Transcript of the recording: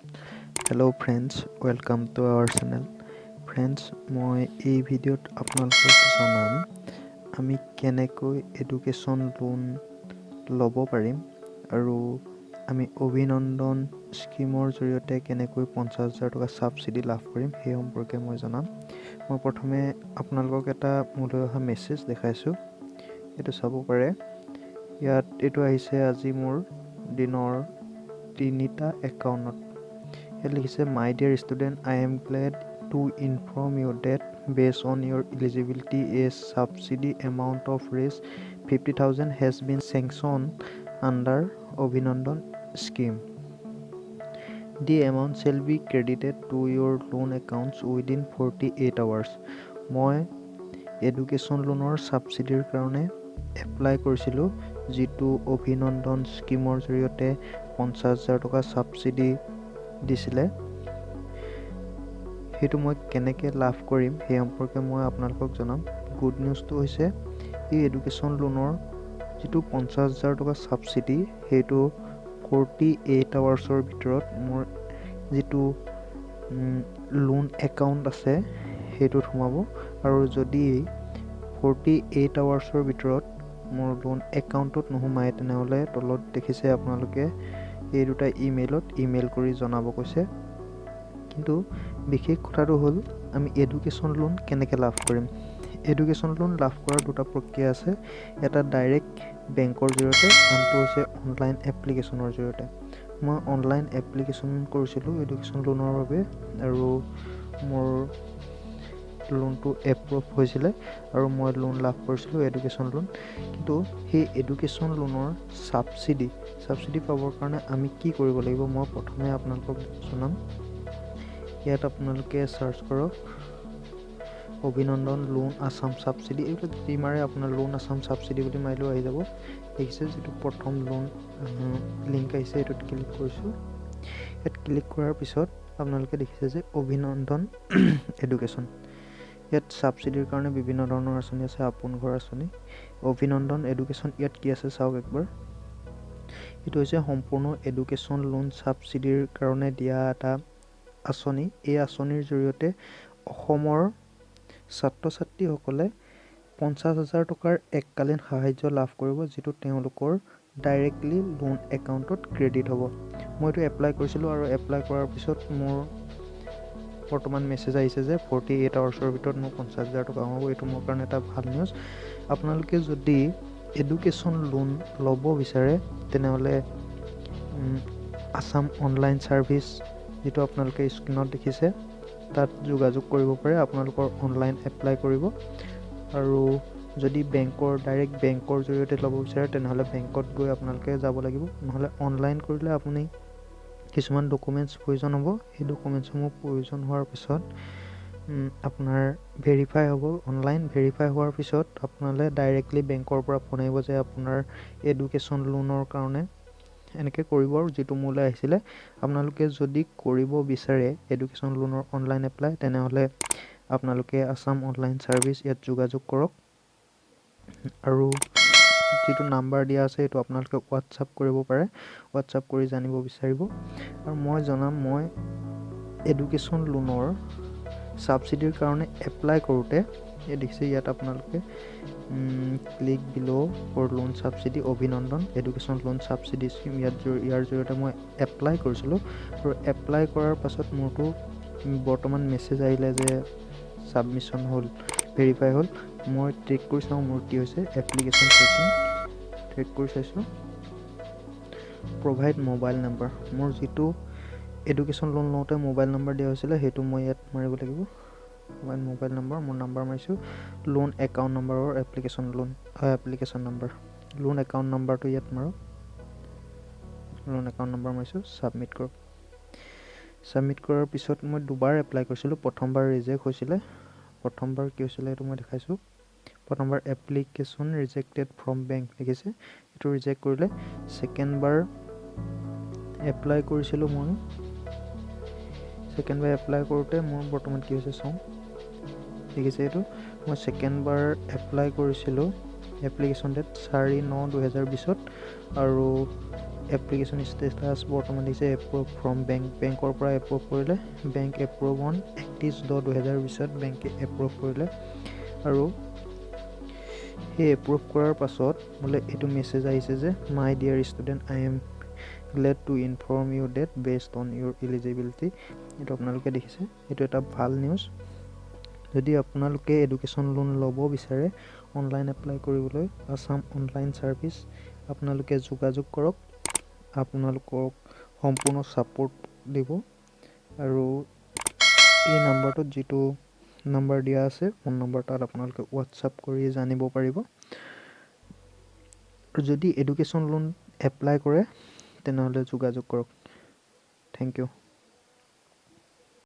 Hello friends, welcome to our channel. Friends, মই এই ভিডিঅ'ত আপোনালোকক জনাম আমি কেনেকৈ এডুকেশ্যন লোন ল'ব পাৰিম আৰু আমি অভিনন্দন স্কিমৰ জৰিয়তে কেনেকৈ 50,000 টকা সাবসিডি লাভ কৰিম সেই সম্পৰ্কে মই জনাম। মই প্ৰথমে আপোনালোকক এটা মোলৈ অহা মেছেজ দেখাইছো। এটো চাব পাৰে। ইয়াত এটো আহিছে আজি মোৰ দিনৰ 3টা একাউণ্টত। My dear student, I am glad to inform you that based on your eligibility, a subsidy amount of Rs 50,000 has been sanctioned under Abhinandan scheme. The amount shall be credited to your loan accounts within 48 hours. মই education লোনৰ সাবসিডিৰ কাৰণে apply কৰিছিলো যেটো অভিনন্দন স্কিমৰ জৰিয়তে 50,000 টকা subsidy দিছিলে। হেতু মই কেনেকৈ লাভ কৰিম সেই সম্পৰ্কে মই আপোনালোকক জনাম। গুড নিউজটো হৈছে এই এডুকেশ্যন লোনৰ যেটো 50,000 টকা সাবসিডি হেতু 48 আৱাৰ্ছৰ ভিতৰত মোৰ যেটো লোন একাউণ্ট আছে হেতুত সোমাব আৰু যদি 48 আৱাৰ্ছৰ ভিতৰত মোৰ লোন একাউণ্টত নোহোমায় তেনেহলে তলত দেখিছে আপোনালোকে এই দুটা ইমেইল কৰি জনাব কৈছে। কিন্তু বিশেষ কথাটো হ'ল আমি এডুকেশ্যন লোন কেনেকৈ লাভ কৰিম। এডুকেশ্যন লোন লাভ কৰাৰ দুটা প্ৰক্ৰিয়া আছে। এটা ডাইৰেক্ট বেংকৰ জৰিয়তে আনটো হৈছে অনলাইন এপ্লিকেশ্যনৰ জৰিয়তে। মই অনলাইন এপ্লিকেশ্যন কৰিছিলো এডুকেশ্যন লোনৰ বাবে আৰু মোৰ লোনটো এপ্ৰুভ হৈছিলে আৰু মই লোন লাভ কৰিছিলো এডুকেশ্যন লোন। কিন্তু সেই এডুকেশ্যন লোনৰ সাবসিডি পাবৰ কাৰণে আমি কি কৰিব লাগিব মই প্ৰথমে আপোনালোকক জনাম। ইয়াত আপোনালোকে সাৰ্চ কৰক অভিনন্দন লোন আসাম সাবসিডি। এইটো যিমাৰে আপোনাৰ লোন আসাম সাবসিডি বুলি মাৰিলেও আহি যাব। দেখিছে যেটো প্ৰথম লোন লিংক আহিছে এটোত ক্লিক কৰিছো। ইয়াত ক্লিক কৰাৰ পিছত আপোনালোকে দেখিছে যে অভিনন্দন এডুকেশ্যন। ইয়াত সাবসিডিৰ কাৰণে বিভিন্ন ধৰণৰ আঁচনি আছে। আপোন ঘৰ আঁচনি, অভিনন্দন এডুকেশ্যন। ইয়াত কি আছে চাওক একবাৰ। এটো হৈছে সম্পূৰ্ণ এডুকেশ্যন লোন সাবসিডিৰ কাৰণে দিয়া এটা আঁচনি। এই আঁচনিৰ জৰিয়তে অসমৰ ছাত্ৰ-ছাত্ৰীসকলে 50,000 টকাৰ এককালীন সাহায্য লাভ কৰিব যেটো তেওঁলোকৰ ডাইৰেক্টলি লোন একাউণ্টত ক্ৰেডিট হ'ব। মই এটো এপ্লাই কৰিছিলো আৰু এপ্লাই কৰাৰ পিছত মোৰ বৰ্তমান মেছেজ আহিছে যে 48 আৱাৰ্ছৰ ভিতৰত মোৰ 50,000 টকা হ'ব। এটো মোৰ কাৰণে এটা ভাল নিউজ। আপোনালোকে যদি এডুকেশ্যন লোন ল'ব বিচাৰে তেনেহলে আসাম অনলাইন সাৰ্ভিস যেটো আপোনালোকে স্ক্ৰিনত দেখিছে তাত যোগাযোগ কৰিব পাৰে। আপোনালোকৰ অনলাইন এপ্লাই কৰিব আৰু যদি ডাইৰেক্ট বেংকৰ জৰিয়তে ল'ব বিচাৰে তেনেহলে বেংকত গৈ আপোনালোকে যাব লাগিব। নহলে অনলাইন কৰিলে আপুনি কিছুমান ডকুমেন্টছ প্ৰয়োজন হ'ব। সেই ডকুমেন্টছসমূহ প্ৰয়োজন হোৱাৰ পিছত আপোনাৰ ভেৰিফাই হ'ব। অনলাইন ভেৰিফাই হোৱাৰ পিছত আপোনালে ডাইৰেক্টলি বেংকৰ পৰা ফোন আহিব যে আপোনাৰ এডুকেশ্যন লোনৰ কাৰণে এনেকৈ কৰিব আৰু যেটো মোলৈ আহিছিলে। আপোনালোকে যদি কৰিব বিচাৰে এডুকেশ্যন লোনৰ অনলাইন এপ্লাই তেনেহলে আপোনালোকে আসাম অনলাইন সাৰ্ভিস ইয়াত যোগাযোগ কৰক আৰু যেটো নাম্বাৰ দিয়া আছে এটো আপোনালোকে WhatsApp কৰিব পাৰে। WhatsApp কৰি জানিব বিচাৰিব আৰু মই জনাম মই এডুকেশ্যন লোনৰ সাবসিডিৰ কাৰণে এপ্লাই কৰোতে দেখিছে ইয়াত আপোনালোকে ক্লিক বিলো ফৰ লোন সাবসিডি অভিনন্দন এডুকেশ্যন লোন সাবসিডি স্কিম ইয়াৰ জৰিয়তে মই এপ্লাই কৰিছিলো আৰু এপ্লাই কৰাৰ পাছত মোৰটো বৰ্তমান মেছেজ আহিলে যে সাবমিশন হ'ল ভেৰিফাই হ'ল। মই ট্ৰেক কৰি চাওঁ মোৰ কি হৈছে। এপ্লিকেশ্যন ট্ৰেক কৰি চাইছো। প্ৰভাইড মোবাইল নাম্বাৰ মোৰ যেটো এডুকেশ্যন লোন লওঁতে মোবাইল নাম্বাৰ দিয়া হৈছিলে হেতু মই ইয়াত মাৰিব লাগিব। মোবাইল নাম্বাৰ মোৰ নাম্বাৰ মাৰিছো। লোন একাউণ্ট নাম্বাৰৰ এপ্লিকেশ্যন নাম্বাৰ লোন একাউণ্ট নাম্বাৰটো ইয়াত মাৰক। লোন একাউণ্ট নাম্বাৰ মাৰিছো। সাবমিট কৰাৰ পিছত মই দুবাৰ এপ্লাই কৰিছিলো। প্ৰথমবাৰ ৰিজেক্ট হৈছিলে। প্ৰথমবাৰ কি হৈছিলে এটো মই দেখাইছো। প্ৰথমবাৰ এপ্লিকেশ্যন ৰিজেক্টেড ফ্ৰম বেংক দেখিছে এটো ৰিজেক্ট কৰিলে। সেকেন্ড বাৰ এপ্লাই কৰিছিলো মই। সেকেন্ড বাৰ এপ্লাই কৰোতে মোৰ বৰ্তমান কি হৈছে চাওঁ। দেখিছে এটো মই সেকেন্ড বাৰ এপ্লাই কৰিছিলো এপ্লিকেশ্যন ডেট 4/9/2020 আৰু এপ্লিকেশ্যন ষ্টেটাছ বৰ্তমান দিছে এপ্ৰুভ ফ্ৰম বেংকৰ পৰা এপ্ৰুভ কৰিলে বেংক এপ্ৰুভ অন 31/10/2020 বেংকে এপ্ৰুভ কৰিলে আৰু সেই এপ্ৰুভ কৰাৰ পাছত মোলৈ এইটো মেছেজ আহিছে যে my dear student I am glad to inform you that based on your eligibility. এইটো আপোনালোকে দেখিছে, এইটো এটা ভাল নিউজ। যদি আপোনালোকে এডুকেশ্যন লোন ল'ব বিচাৰে অনলাইন এপ্লাই কৰিবলৈ আছাম অনলাইন ছাৰ্ভিচ আপোনালোকে যোগাযোগ কৰক, আপোনালোকক সম্পূৰ্ণ ছাপোৰ্ট দিব। আৰু এই নাম্বাৰটোত যিটো নাম্বাৰ দিয়া আছে ফোন নম্বৰ, তাত আপোনালোকে হোৱাটছআপ কৰি জানিব পাৰিব। যদি এডুকেশ্যন লোন এপ্লাই কৰে তেনেহ'লে যোগাযোগ কৰক। Thank U.